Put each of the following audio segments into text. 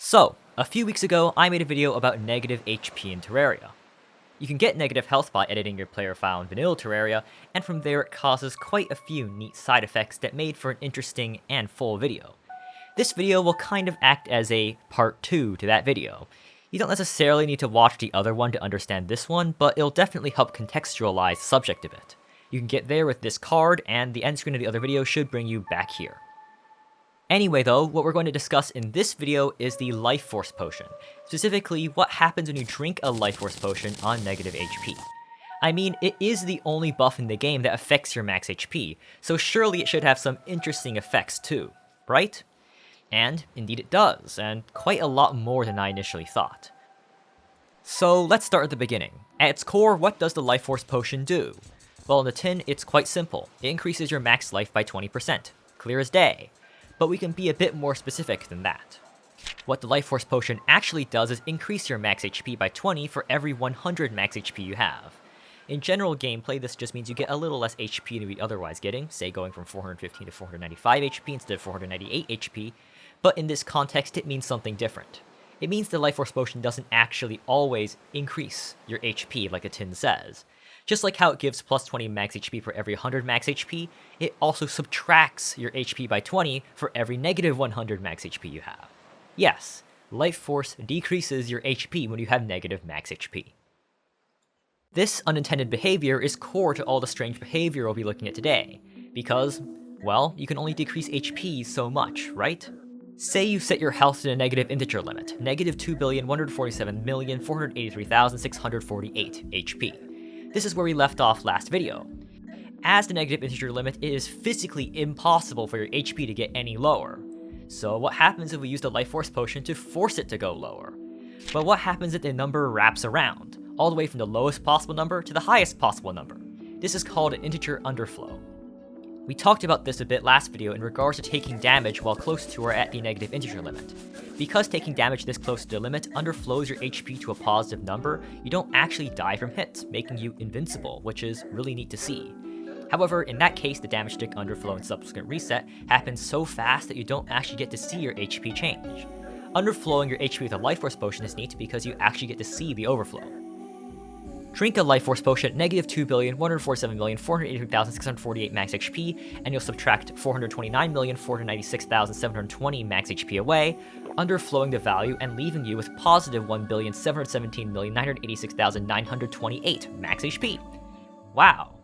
So, a few weeks ago, I made a video about negative HP in Terraria. You can get negative health by editing your player file in vanilla Terraria, and from there it causes quite a few neat side effects that made for an interesting and full video. This video will kind of act as a part 2 to that video. You don't necessarily need to watch the other one to understand this one, but it'll definitely help contextualize the subject a bit. You can get there with this card, and the end screen of the other video should bring you back here. Anyway though, what we're going to discuss in this video is the Lifeforce Potion, specifically what happens when you drink a Lifeforce Potion on negative HP. I mean, it is the only buff in the game that affects your max HP, so surely it should have some interesting effects too, right? And indeed it does, and quite a lot more than I initially thought. So let's start at the beginning. At its core, what does the Lifeforce Potion do? Well, in the tin, it's quite simple. It increases your max life by 20%, clear as day. But we can be a bit more specific than that. What the Lifeforce Potion actually does is increase your max HP by 20 for every 100 max HP you have. In general gameplay, this just means you get a little less HP than you'd be otherwise getting, say going from 415 to 495 HP instead of 498 HP, but in this context it means something different. It means the Lifeforce Potion doesn't actually always increase your HP like a tin says. Just like how it gives plus 20 max HP for every 100 max HP, it also subtracts your HP by 20 for every negative 100 max HP you have. Yes, Lifeforce decreases your HP when you have negative max HP. This unintended behavior is core to all the strange behavior we'll be looking at today, because, well, you can only decrease HP so much, right? Say you set your health to a negative integer limit, negative 2,147,483,648 HP. This is where we left off last video. As the negative integer limit, it is physically impossible for your HP to get any lower. So what happens if we use the Lifeforce Potion to force it to go lower? Well, what happens if the number wraps around, all the way from the lowest possible number to the highest possible number? This is called an integer underflow. We talked about this a bit last video in regards to taking damage while close to or at the negative integer limit. Because taking damage this close to the limit underflows your HP to a positive number, you don't actually die from hits, making you invincible, which is really neat to see. However, in that case, the damage tick underflow and subsequent reset happens so fast that you don't actually get to see your HP change. Underflowing your HP with a Lifeforce Potion is neat because you actually get to see the overflow. Drink a Lifeforce Potion at negative 2,147,483,648 max HP, and you'll subtract 429,496,720 max HP away, underflowing the value and leaving you with positive 1,717,986,928 max HP. Wow.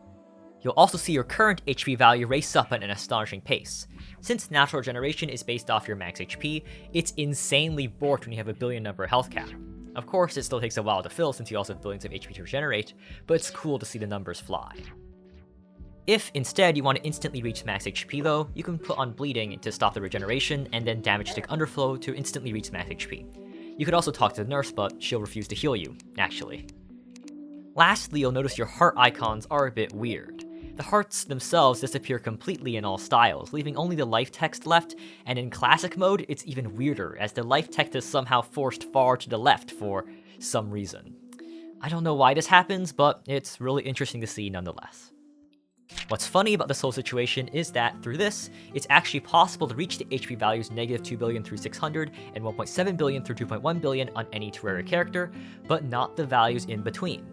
You'll also see your current HP value race up at an astonishing pace. Since natural regeneration is based off your max HP, it's insanely borked when you have a billion number health cap. Of course, it still takes a while to fill since you also have billions of HP to regenerate, but it's cool to see the numbers fly. If instead you want to instantly reach max HP though, you can put on bleeding to stop the regeneration and then damage tick underflow to instantly reach max HP. You could also talk to the nurse, but she'll refuse to heal you, actually. Lastly, you'll notice your heart icons are a bit weird. The hearts themselves disappear completely in all styles, leaving only the life text left, and in classic mode, it's even weirder, as the life text is somehow forced far to the left for some reason. I don't know why this happens, but it's really interesting to see nonetheless. What's funny about this whole situation is that through this, it's actually possible to reach the HP values negative 2 billion through 600 and 1.7 billion through 2.1 billion on any Terraria character, but not the values in between.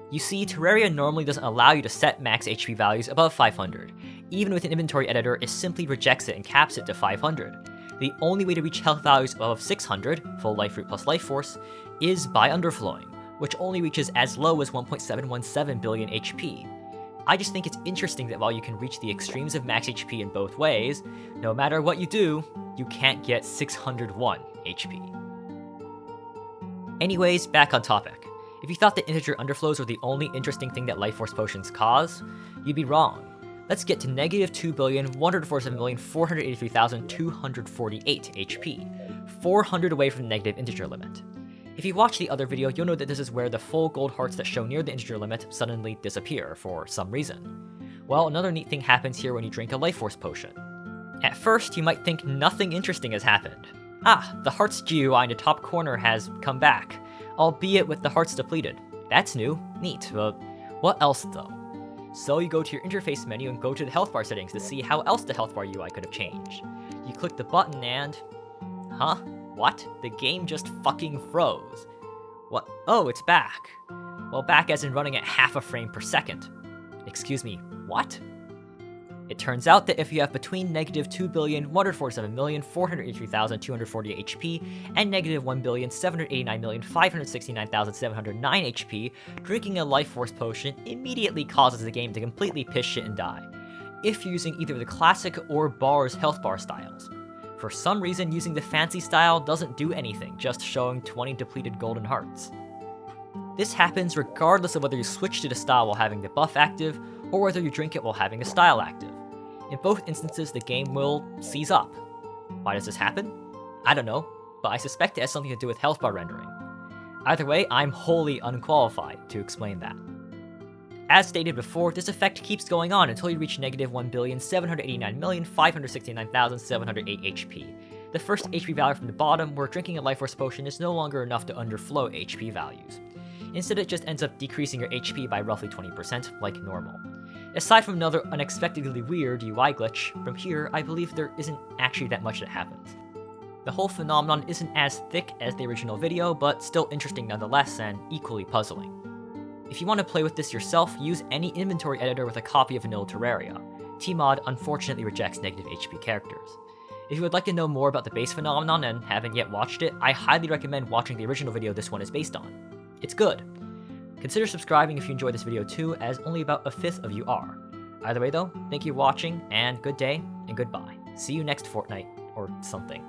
You see, Terraria normally doesn't allow you to set max HP values above 500. Even with an inventory editor, it simply rejects it and caps it to 500. The only way to reach health values above 600, full life root plus life force, is by underflowing, which only reaches as low as 1.717 billion HP. I just think it's interesting that while you can reach the extremes of max HP in both ways, no matter what you do, you can't get 601 HP. Anyways, back on topic. If you thought that integer underflows were the only interesting thing that Lifeforce Potions cause, you'd be wrong. Let's get to negative 2,147,483,248 HP, 400 away from the negative integer limit. If you watch the other video, you'll know that this is where the full gold hearts that show near the integer limit suddenly disappear for some reason. Well, another neat thing happens here when you drink a Lifeforce Potion. At first, you might think nothing interesting has happened. The hearts GUI in the top corner has come back, albeit with the hearts depleted. That's new, neat, but what else though? So you go to your interface menu and go to the health bar settings to see how else the health bar UI could have changed. You click the button and... What? The game just fucking froze. What? Oh, it's back. Well, back as in running at half a frame per second. Excuse me, what? It turns out that if you have between -2,147,483,240 HP and -1,789,569,709 HP, drinking a Lifeforce Potion immediately causes the game to completely piss shit and die, if you're using either the classic or bars health bar styles. For some reason, using the fancy style doesn't do anything, just showing 20 depleted golden hearts. This happens regardless of whether you switch to the style while having the buff active, or whether you drink it while having the style active. In both instances, the game will seize up. Why does this happen? I don't know, but I suspect it has something to do with health bar rendering. Either way, I'm wholly unqualified to explain that. As stated before, this effect keeps going on until you reach -1,789,569,708 HP. The first HP value from the bottom, where drinking a Lifeforce Potion is no longer enough to underflow HP values. Instead, it just ends up decreasing your HP by roughly 20%, like normal. Aside from another unexpectedly weird UI glitch, from here, I believe there isn't actually that much that happens. The whole phenomenon isn't as thick as the original video, but still interesting nonetheless, and equally puzzling. If you want to play with this yourself, use any inventory editor with a copy of vanilla Terraria. Tmod unfortunately rejects negative HP characters. If you would like to know more about the base phenomenon and haven't yet watched it, I highly recommend watching the original video this one is based on. It's good. Consider subscribing if you enjoyed this video too, as only about a fifth of you are. Either way though, thank you for watching, and good day, and goodbye. See you next fortnight, or something.